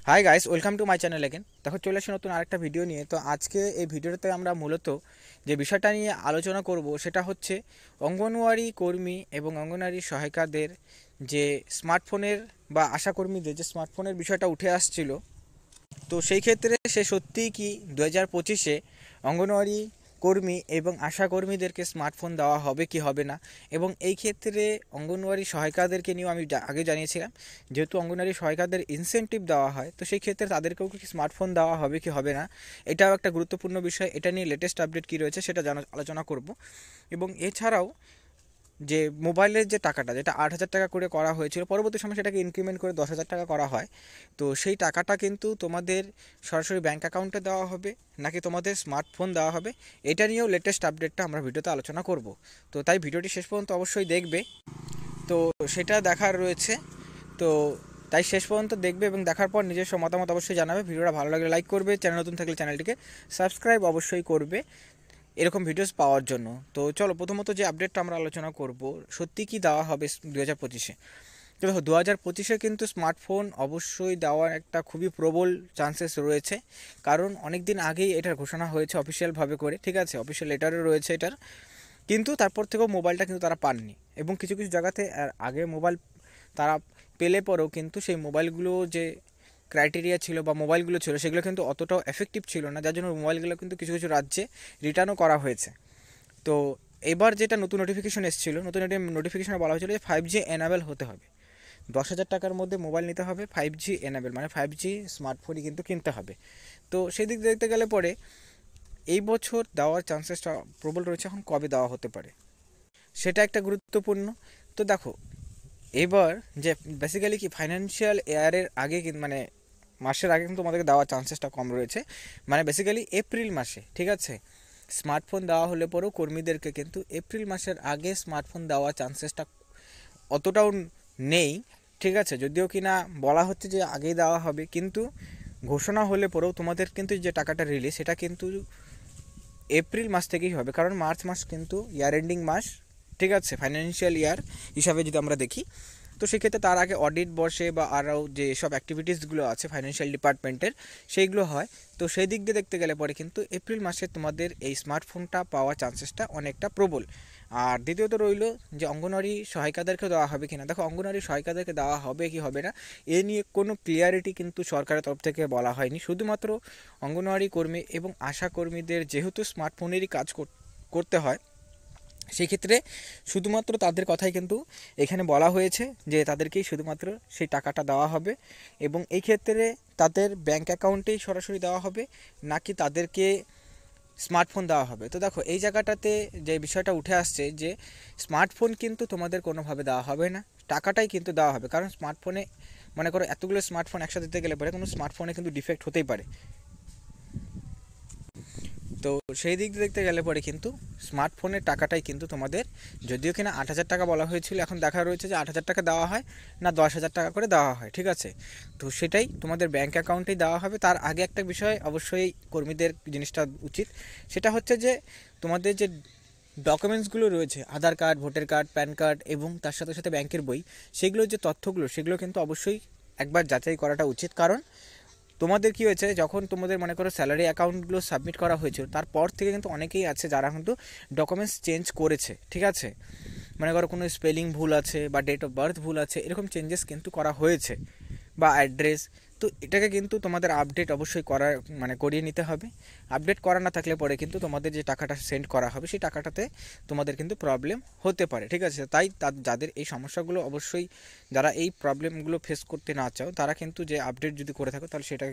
Hi guys, welcome to my channel again. দেখো, চলে আসি নতুন আরেকটা ভিডিও নিয়ে। তো আজকে এই ভিডিওতে আমরা মূলত যে বিষয়টা নিয়ে আলোচনা করব সেটা হচ্ছে অঙ্গনওয়াড়ি কর্মী এবং অঙ্গনওয়াড়ি সহায়িকাদের যে স্মার্টফোনের বা আশাকর্মীদের যে স্মার্টফোনের বিষয়টা উঠে আসছিল। তো সেই ক্ষেত্রে সে সত্যিই কি 2025-এ অঙ্গনওয়াড়ি কর্মী এবং আশা কর্মীদেরকে স্মার্টফোন দেওয়া হবে কি হবে না, এবং এই ক্ষেত্রে অঙ্গনওয়াড়ি সহায়িকাদেরকে নিয়েও আমি আগে জানিয়েছিলাম, যেহেতু অঙ্গনওয়াড়ি সহায়িকাদের ইনসেন্টিভ দেওয়া হয়, তো সেই ক্ষেত্রে তাদেরকেও কি স্মার্টফোন দেওয়া হবে কি হবে না, এটাও একটা গুরুত্বপূর্ণ বিষয়। এটা নিয়ে লেটেস্ট আপডেট কী রয়েছে সেটা আলোচনা করব। এবং এছাড়াও যে মোবাইলের যে টাকাটা, যেটা 8,000 টাকা করে করা হয়েছিল, পরবর্তী সময় সেটাকে ইনক্রিমেন্ট করে 10,000 টাকা করা হয়। তো সেই টাকাটা কিন্তু তোমাদের সরাসরি ব্যাঙ্ক অ্যাকাউন্টে দেওয়া হবে নাকি তোমাদের স্মার্টফোন দেওয়া হবে, এটা নিয়েও লেটেস্ট আপডেটটা আমরা ভিডিওতে আলোচনা করব। তো তাই ভিডিওটি শেষ পর্যন্ত অবশ্যই দেখবে। তো সেটা দেখার রয়েছে। তো তাই শেষ পর্যন্ত দেখবে এবং দেখার পর নিজস্ব মতামত অবশ্যই জানাবে। ভিডিওটা ভালো লাগলে লাইক করবে, চ্যানেল নতুন থাকলে চ্যানেলটিকে সাবস্ক্রাইব অবশ্যই করবে এরকম ভিডিওস পাওয়ার জন্য। তো চলো, প্রথমত যে আপডেটটা আমরা আলোচনা করব, সত্যি কি দেওয়া হবে 2025-এ। তো দেখো, 2025-এ কিন্তু স্মার্টফোন অবশ্যই দেওয়ার একটা খুবই প্রবল চান্সেস রয়েছে, কারণ অনেক দিন আগেই এটার ঘোষণা হয়েছে অফিসিয়ালভাবে করে, ঠিক আছে, অফিসিয়াল লেটারও রয়েছে এটার। কিন্তু তারপর থেকেও মোবাইলটা কিন্তু তারা পাননি, এবং কিছু কিছু জায়গাতে আগে মোবাইল তারা পেলে পরেও কিন্তু সেই মোবাইলগুলো যে ক্রাইটেরিয়া ছিল বা মোবাইলগুলো ছিল সেগুলো কিন্তু অতটাও এফেক্টিভ ছিল না, যার জন্য মোবাইলগুলো কিন্তু কিছু কিছু রাজ্যে রিটার্নও করা হয়েছে। তো এবার যেটা নতুন নোটিফিকেশন এসেছিলো, নতুন নোটিফিকেশনে বলা হয়েছিল যে 5G এনাবেল হতে হবে, 10,000 টাকার মধ্যে মোবাইল নিতে হবে, 5G এনাবেল মানে 5G স্মার্টফোনই কিন্তু কিনতে হবে। তো সেই দিক দেখতে গেলে পরে এই বছর দেওয়ার চান্সেসটা প্রবল রয়েছে। এখন কবে দেওয়া হতে পারে সেটা একটা গুরুত্বপূর্ণ। তো দেখো, এবার যে বেসিক্যালি কি ফাইন্যান্সিয়াল ইয়ারের আগে মানে মাসের আগে কিন্তু তোমাদেরকে দেওয়ার চান্সেসটা কম রয়েছে, মানে বেসিক্যালি এপ্রিল মাসে, ঠিক আছে, স্মার্টফোন দেওয়া হলে পরেও কর্মীদেরকে কিন্তু এপ্রিল মাসের আগে স্মার্টফোন দেওয়ার চান্সেসটা অতটাও নেই, ঠিক আছে। যদিও কি না বলা হচ্ছে যে আগেই দেওয়া হবে, কিন্তু ঘোষণা হলে পরেও তোমাদের কিন্তু যে টাকাটা রিলিজ সেটা কিন্তু এপ্রিল মাস থেকেই হবে, কারণ মার্চ মাস কিন্তু ইয়ার এন্ডিং মাস, ঠিক আছে, ফাইন্যান্সিয়াল ইয়ার হিসাবে যদি আমরা দেখি। তো সেক্ষেত্রে তার আগে অডিট বসে বা আরও যে সব অ্যাক্টিভিটিসগুলো আছে ফাইন্যান্সিয়াল ডিপার্টমেন্টের সেইগুলো হয়। তো সেই দিক দিয়ে দেখতে গেলে পরে কিন্তু এপ্রিল মাসে তোমাদের এই স্মার্টফোনটা পাওয়ার চান্সেসটা অনেকটা প্রবল। আর দ্বিতীয়ত রইল যে অঙ্গনওয়াড়ি সহায়িকাদেরকে দেওয়া হবে কিনা। দেখো, অঙ্গনওয়াড়ি সহায়িকাদেরকে দেওয়া হবে কি হবে না এ নিয়ে কোনো ক্লিয়ারিটি কিন্তু সরকারের তরফ থেকে বলা হয়নি। শুধুমাত্র অঙ্গনওয়াড়ি কর্মী এবং আশা কর্মীদের যেহেতু স্মার্টফোনেরই কাজ করতে হয়, সেই ক্ষেত্রে শুধুমাত্র তাদের কথাই কিন্তু এখানে বলা হয়েছে যে তাদেরকেই শুধুমাত্র সেই টাকাটা দেওয়া হবে, এবং এই ক্ষেত্রে তাদের ব্যাঙ্ক অ্যাকাউন্টেই সরাসরি দেওয়া হবে নাকি তাদেরকে স্মার্টফোন দেওয়া হবে। তো দেখো, এই জায়গাটাতে যে বিষয়টা উঠে আসছে যে স্মার্টফোন কিন্তু তোমাদের কোনোভাবে দেওয়া হবে না, টাকাটাই কিন্তু দেওয়া হবে। কারণ স্মার্টফোনে মনে করো এতগুলো স্মার্টফোন একসাথে দিতে গেলে পরে কোনো স্মার্টফোনে কিন্তু ডিফেক্ট হতেই পারে। তো সেই দিক দিয়ে দেখতে গেলে পরে কিন্তু স্মার্টফোনের টাকাটাই কিন্তু তোমাদের, যদিও কিনা 8,000 টাকা বলা হয়েছিল, এখন দেখা রয়েছে যে 8,000 টাকা দেওয়া হয় না 10,000 টাকা করে দেওয়া হয়, ঠিক আছে। তো সেটাই তোমাদের ব্যাঙ্ক অ্যাকাউন্টেই দেওয়া হবে। তার আগে একটা বিষয় অবশ্যই কর্মীদের জিনিসটা উচিত, সেটা হচ্ছে যে তোমাদের যে ডকুমেন্টসগুলো রয়েছে, Aadhaar card, voter card, PAN card এবং তার সাথে সাথে ব্যাংকের বই, সেগুলোর যে তথ্যগুলো সেগুলো কিন্তু অবশ্যই একবার যাচাই করাটা উচিত। কারণ তোমাদের কি হয়েছে, যখন তোমাদের মনে করো স্যালারি অ্যাকাউন্টগুলো সাবমিট করা হয়েছিল তারপর থেকে কিন্তু অনেকেই আছে যারা কিন্তু ডকুমেন্টস চেঞ্জ করেছে, ঠিক আছে। মনে করো কোনো স্পেলিং ভুল আছে বা ডেট অফ বার্থ ভুল আছে, এরকম চেঞ্জেস কিন্তু করা হয়েছে, বা অ্যাড্রেস। তো এটাকে কিন্তু তোমাদের আপডেট অবশ্যই করা মানে করিয়ে নিতে হবে। আপডেট করা না থাকলে পরে কিন্তু তোমাদের যে টাকাটা সেন্ড করা হবে সেই টাকাটাতে তোমাদের কিন্তু প্রবলেম হতে পারে, ঠিক আছে। তাই যাদের এই সমস্যাগুলো, অবশ্যই যারা এই প্রবলেমগুলো ফেস করতে না চাও তারা কিন্তু যে আপডেট যদি করে থাকো তাহলে সেটা